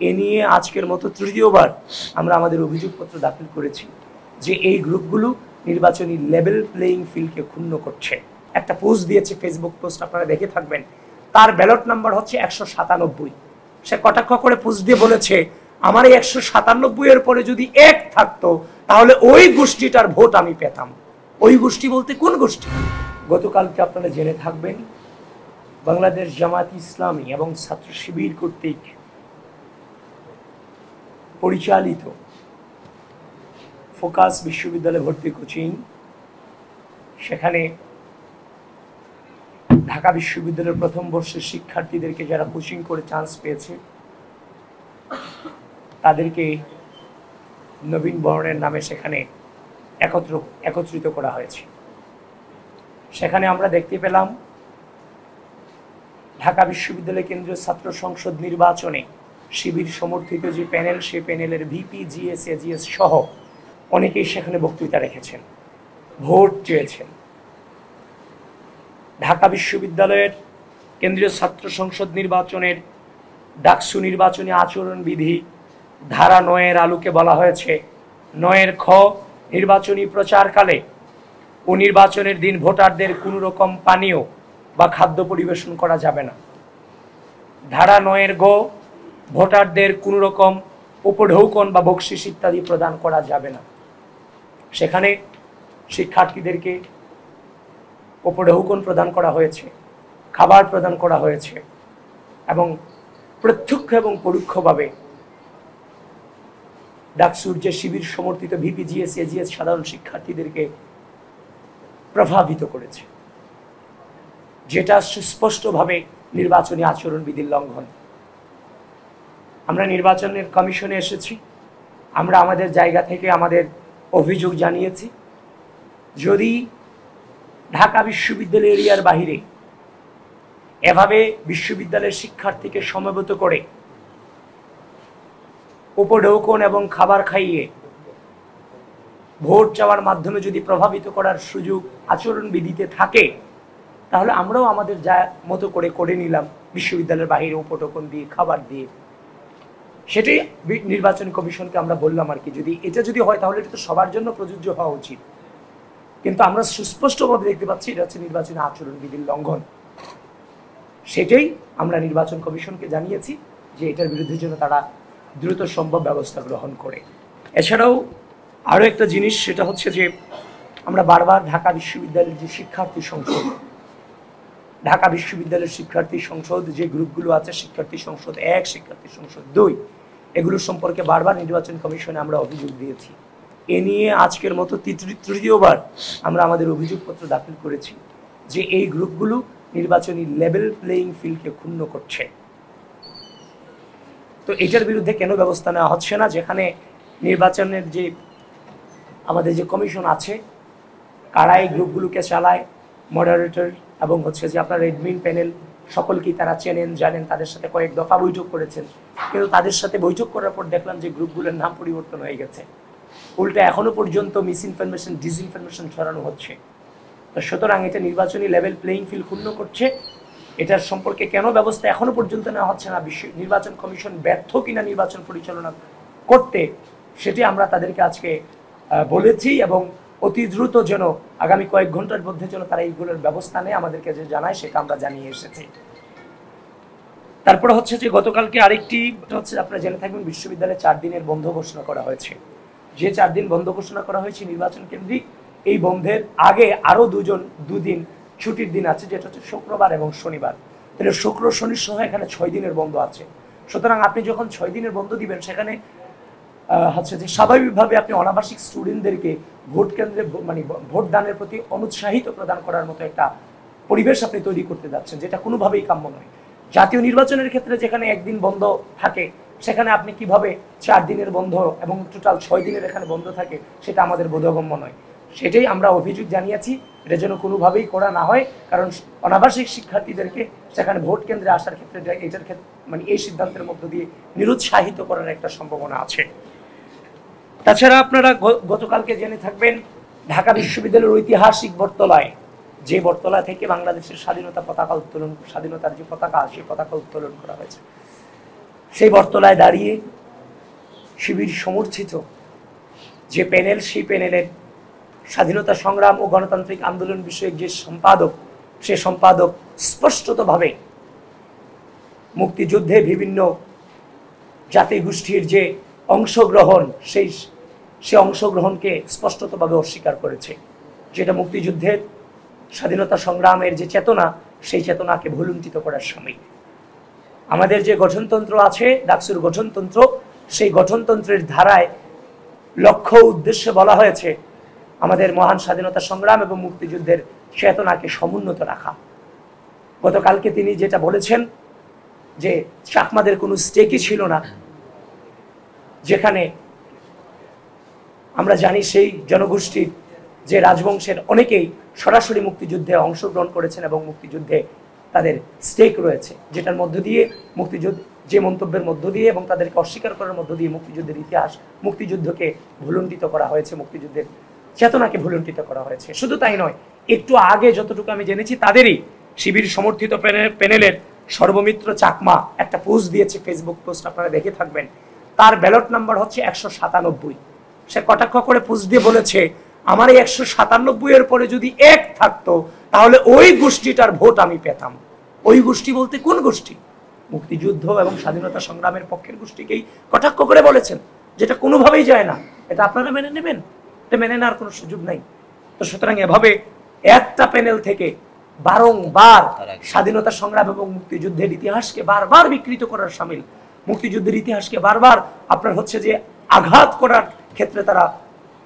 এ নিয়ে আজকের মতো তৃতীয়বার আমরা আমাদের অভিযোগপত্র দাখিল করেছি যে এই গ্রুপগুলো নির্বাচনী লেভেল প্লেইং ফিল্ডকে ক্ষুণ্ণ করছে। একটা পোস্ট দিয়েছে, ফেসবুক পোস্ট, আপনারা দেখে থাকবেন। তার ব্যালট নাম্বার হচ্ছে 197। সে কটাক্ষ করে পোস্ট দিয়ে বলেছে, আমার এই 197 এর পরে যদি 1 থাকতো তাহলে ওই গোষ্ঠীটার ভোট আমি পেতাম। ওই গোষ্ঠী বলতে কোন গোষ্ঠী? গতকালকে আপনারা জেনে থাকবেন, বাংলাদেশ জামাত ইসলামী এবং ছাত্র শিবির কর্তৃক পরিচালিত ফোকাস বিশ্ববিদ্যালয় ভর্তি কোচিং, সেখানে ঢাকা বিশ্ববিদ্যালয়ের প্রথম বর্ষের শিক্ষার্থীদেরকে যারা কোচিং করে চান্স পেয়েছে তাদেরকে নবীন বরণের নামে সেখানে একত্রিত করা হয়েছে। সেখানে আমরা দেখতে পেলাম ঢাকা বিশ্ববিদ্যালয় কেন্দ্রীয় ছাত্র সংসদ নির্বাচনে শিবির সমর্থিত যে প্যানেল, সে প্যানেলের ভিপি, জিএস, এজিএস সহ অনেকেই সেখানে বক্তৃতা রেখেছেন, ভোট চেয়েছেন। ঢাকা বিশ্ববিদ্যালয়ের কেন্দ্রীয় ছাত্র সংসদ নির্বাচনের ডাকসু নির্বাচনী আচরণবিধি ধারা 9-এর আলোকে বলা হয়েছে, 9-এর খ, নির্বাচনী প্রচারকালে ও নির্বাচনের দিন ভোটারদের কোনো রকম পানীয় বা খাদ্য পরিবেশন করা যাবে না। ধারা 9-এর গ, ভোটারদের কোনো রকম উপঢৌকন বা বকশিস ইত্যাদি প্রদান করা যাবে না। সেখানে শিক্ষার্থীদেরকে উপঢৌকন প্রদান করা হয়েছে, খাবার প্রদান করা হয়েছে এবং প্রত্যক্ষ এবং পরোক্ষভাবে ডাকসুর যে শিবির সমর্থিত ভিপি, জিএস, এজিএস সাধারণ শিক্ষার্থীদেরকে প্রভাবিত করেছে, যেটা সুস্পষ্টভাবে নির্বাচনী আচরণবিধির লঙ্ঘন। আমরা নির্বাচনের কমিশনে এসেছি, আমরা আমাদের জায়গা থেকে আমাদের অভিযোগ জানিয়েছি। যদি ঢাকা বিশ্ববিদ্যালয় এরিয়ার বাহিরে এভাবে বিশ্ববিদ্যালয়ের শিক্ষার্থীকে সমবেত করে উপঢৌকন এবং খাবার খাইয়ে ভোট চাওয়ার মাধ্যমে যদি প্রভাবিত করার সুযোগ আচরণবিধিতে থাকে, তাহলে আমরাও আমাদের যা মতো করে নিলাম বিশ্ববিদ্যালয়ের বাহিরে উপঢৌকন দিয়ে, খাবার দিয়ে। সেটাই নির্বাচন কমিশনকে আমরা বললাম আর কি, যদি এটা যদি হয় তাহলে এটা তো সবার জন্য প্রযোজ্য হওয়া উচিত। কিন্তু আমরা সুস্পষ্টভাবে দেখতে পাচ্ছি এটা হচ্ছে নির্বাচনী আচরণবিধির লঙ্ঘন। সেটাই আমরা নির্বাচন কমিশনকে জানিয়েছি যে এটার বিরুদ্ধে যেন তারা দ্রুত সম্ভব ব্যবস্থা গ্রহণ করে। এছাড়াও আরও একটা জিনিস, সেটা হচ্ছে যে আমরা বারবার ঢাকা বিশ্ববিদ্যালয়ের যে শিক্ষার্থী সংসদ, ঢাকা বিশ্ববিদ্যালয়ের শিক্ষার্থী সংসদ যে গ্রুপগুলো আছে, শিক্ষার্থী সংসদ 1, শিক্ষার্থী সংসদ 2, এগুলো সম্পর্কে বারবার নির্বাচন কমিশনে আমরা অভিযোগ দিয়েছি। এ নিয়ে আজকের মতো তৃতীয়বার আমরা আমাদের অভিযোগপত্র দাখিল করেছি যে এই গ্রুপগুলো নির্বাচনী লেভেল প্লেইং ফিল্ডকে ক্ষুণ্ণ করছে। তো এটার বিরুদ্ধে কেন ব্যবস্থা নেওয়া হচ্ছে না? যেখানে নির্বাচনের যে আমাদের যে কমিশন আছে, কারা এই গ্রুপগুলোকে চালায়, মডারেটর এবং হচ্ছে যে আপনার এডমিন প্যানেল, সকলকেই তারা চেনেন, জানেন, তাদের সাথে কয়েক দফা বৈঠক করেছেন। কিন্তু তাদের সাথে বৈঠক করার পর দেখলাম যে গ্রুপগুলোর নাম পরিবর্তন হয়ে গেছে। উল্টা এখনো পর্যন্ত মিস ইনফরমেশন, ডিসইনফরমেশন ছড়ানো হচ্ছে। তো সুতরাং এটা নির্বাচনী লেভেল প্লেইং ফিল্ড ক্ষুণ্ণ করছে। এটার সম্পর্কে কেন ব্যবস্থা এখনো পর্যন্ত নেওয়া হচ্ছে না, নির্বাচন কমিশন ব্যর্থ কিনা নির্বাচন পরিচালনা করতে, সেটি আমরা তাদেরকে আজকে বলেছি এবং অতি দ্রুত যেন আগামী কয়েক ঘন্টার মধ্যে যেন তারা এইগুলোর ব্যবস্থা নেয় আমাদেরকে যে জানায়, সেটা আমরা জানিয়ে এসেছি। তারপরে হচ্ছে যে গতকালকে আরেকটি হচ্ছে, আপনারা জেনে থাকবেন, বিশ্ববিদ্যালয়ে 4 দিনের বন্ধ ঘোষণা করা হয়েছে। যে 4 দিন বন্ধ ঘোষণা করা হয়েছে নির্বাচন কেন্দ্রিক, এই বন্ধের আগে আরো 2 দিন ছুটির দিন আছে, যেটা হচ্ছে শুক্রবার এবং শনিবার। তাহলে শুক্র, শনি সহ এখানে 6 দিনের বন্ধ আছে। সুতরাং আপনি যখন 6 দিনের বন্ধ দিবেন, সেখানে হচ্ছে যে স্বাভাবিকভাবে আপনি অনাবাসিক স্টুডেন্টদেরকে ভোট কেন্দ্রে মানে ভোট দানের প্রতি অনুৎসাহিত প্রদান করার মতো একটা পরিবেশ আপনি তৈরি করতে যাচ্ছেন, যেটা কোনোভাবেই কাম্য নয়। জাতীয় নির্বাচনের ক্ষেত্রে যেখানে 1 দিন বন্ধ থাকে, সেখানে আপনি কিভাবে 4 দিনের বন্ধ এবং টোটাল 6 দিনের এখানে বন্ধ থাকে, সেটা আমাদের বোধগম্য নয়। সেটাই আমরা অভিযোগ জানিয়েছি, এটা যেন কোনোভাবেই করা না হয়। কারণ অনাবাসিক শিক্ষার্থীদেরকে সেখানে ভোট কেন্দ্রে আসার ক্ষেত্রে এটার ক্ষেত্রে মানে এই সিদ্ধান্তের মধ্য দিয়ে নিরুৎসাহিত করার একটা সম্ভাবনা আছে। তাছাড়া আপনারা গতকালকে জেনে থাকবেন, ঢাকা বিশ্ববিদ্যালয়ের ঐতিহাসিক বটতলায়, যে বটতলা থেকে বাংলাদেশের স্বাধীনতার যে পতাকা, সেই পতাকা উত্তোলন করা হয়েছে। সেই বটতলায় দাঁড়িয়ে শিবির সমর্থিত যে প্যানেল, সেই প্যানেলের স্বাধীনতা সংগ্রাম ও গণতান্ত্রিক আন্দোলন বিষয়ক যে সম্পাদক, সে সম্পাদক স্পষ্টতভাবে মুক্তিযুদ্ধে বিভিন্ন জাতিগোষ্ঠীর যে অংশগ্রহণ, সে অংশগ্রহণকে স্পষ্টতভাবে অস্বীকার করেছে, যেটা মুক্তিযুদ্ধের স্বাধীনতা সংগ্রামের যে চেতনা, সেই চেতনাকে ভুলুণ্ঠিত করার সামিল। আমাদের যে গঠনতন্ত্র আছে, ডাকসুর গঠনতন্ত্র, সেই গঠনতন্ত্রের ধারায় লক্ষ্য উদ্দেশ্যে বলা হয়েছে আমাদের মহান স্বাধীনতা সংগ্রাম এবং মুক্তিযুদ্ধের চেতনাকে সমুন্নত রাখা। গতকালকে তিনি যেটা বলেছেন যে চাকমাদের কোনো স্টেকই ছিল না, যেখানে আমরা জানি সেই জনগোষ্ঠীর যে রাজবংশের অনেকেই সরাসরি মুক্তিযুদ্ধে অংশগ্রহণ করেছেন এবং মুক্তিযুদ্ধে তাদের স্টেক রয়েছে, যেটার মধ্য দিয়ে মুক্তিযুদ্ধ, যে মন্তব্যের মধ্য দিয়ে এবং তাদেরকে অস্বীকার করার মধ্য দিয়ে মুক্তিযুদ্ধের ইতিহাস, মুক্তিযুদ্ধকে ভুলুণ্ঠিত করা হয়েছে, মুক্তিযুদ্ধের চেতনাকে ভুলুণ্ঠিত করা হয়েছে। শুধু তাই নয়, একটু আগে যতটুকু আমি জেনেছি, তাদেরই শিবির সমর্থিত প্যানেলের সর্বমিত্র চাকমা একটা পোস্ট দিয়েছে, ফেসবুক পোস্ট, আপনারা দেখে থাকবেন। তার ব্যালট নাম্বার হচ্ছে 197। সে কটাক্ষ করে পোস্ট দিয়ে বলেছে, আমার এই 197 এর পরে যদি 1 থাকতো তাহলে ওই গোষ্ঠীটার ভোট আমি পেতাম। ওই গোষ্ঠী বলতে কোন গোষ্ঠী? মুক্তিযুদ্ধ এবং স্বাধীনতা সংগ্রামের পক্ষের গোষ্ঠীকেই কটাক্ষ করে বলেছেন, যেটা কোনোভাবেই যায় না। এটা আপনারা মেনে নেবেন? এটা মেনে নেওয়ার কোনো সুযোগ নাই। তো সুতরাং এভাবে একটা প্যানেল থেকে বারংবার স্বাধীনতা সংগ্রাম এবং মুক্তিযুদ্ধের ইতিহাসকে বারবার বিকৃত করার সামিল, মুক্তিযুদ্ধের ইতিহাসকে বারবার আপনার হচ্ছে যে আঘাত করার ক্ষেত্রে তারা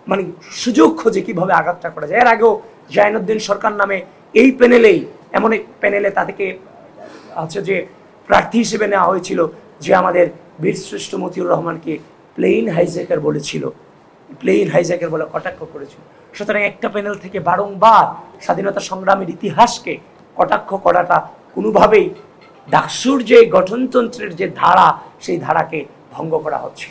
মানে সুযোগ খোঁজে কিভাবে আঘাতটা করা যায়। এর আগেও জাইনুদ্দিন সরকার নামে এই প্যানেলেই, এমন এক প্যানেলে তাদেরকে হচ্ছে যে প্রার্থী হিসেবে নেওয়া হয়েছিল, যে আমাদের বীরশ্রেষ্ঠ মতিউর রহমানকে প্লেইন হাইজ্যাকার বলেছিল, প্লেইন হাইজ্যাকার বলে কটাক্ষ করেছিল। সুতরাং একটা প্যানেল থেকে বারংবার স্বাধীনতা সংগ্রামের ইতিহাসকে কটাক্ষ করাটা কোনোভাবেই ডাকসুর যে গঠনতন্ত্রের যে ধারা, সেই ধারাকে ভঙ্গ করা হচ্ছে।